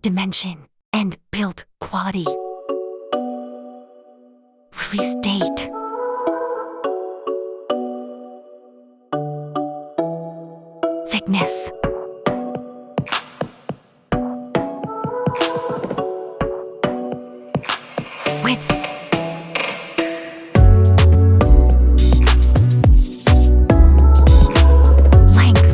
dimension, and build quality. Release date. Thickness. Width. Length.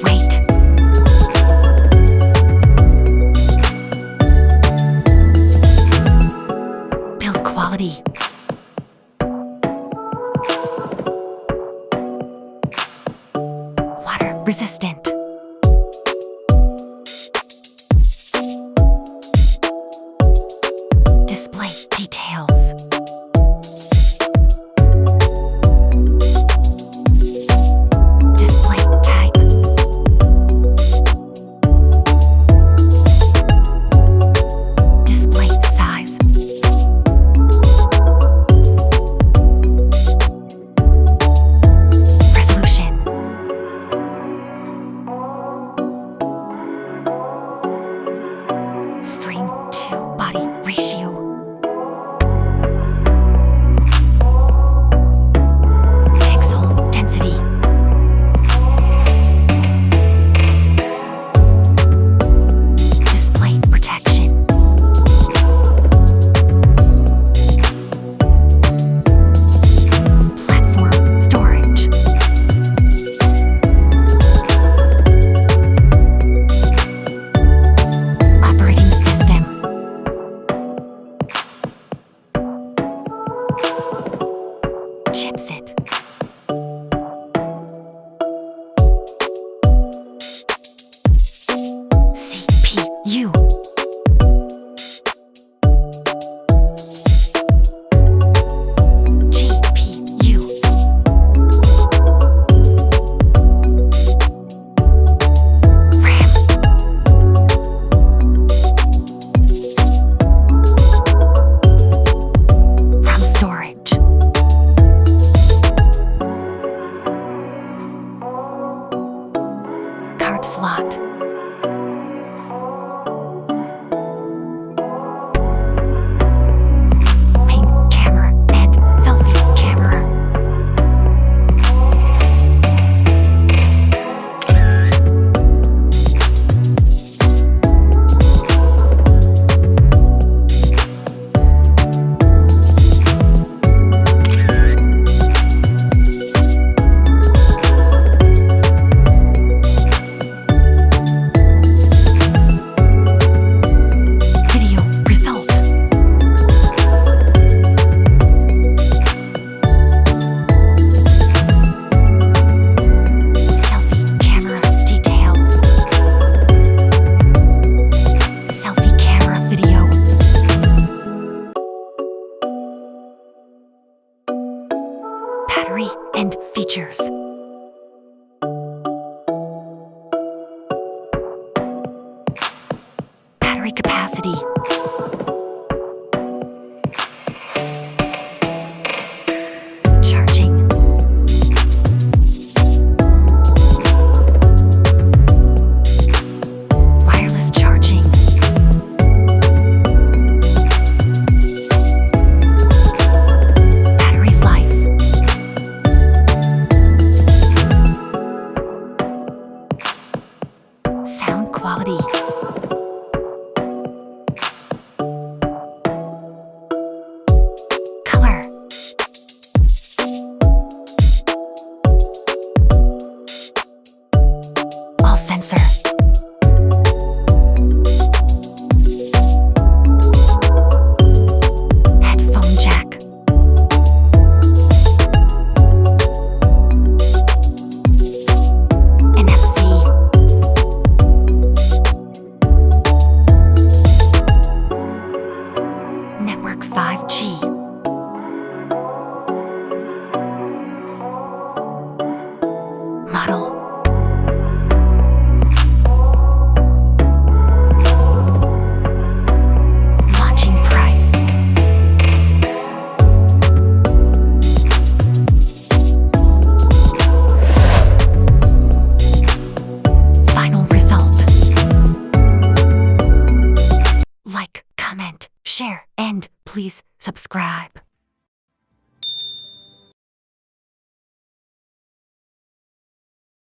Weight. Build quality. Water resistant. Display details. Display type. Display size. Resolution. Screen to body ratio. Pixel density. Display protection. Platform storage. Operating system. Chipset. CPU. GPU. RAM. RAM storage. Card slot. Main camera and selfie camera. Video result. Selfie camera details. Selfie camera video. Battery and features. Battery capacity. Charging. Wireless charging. Battery life. Sound quality. please subscribe.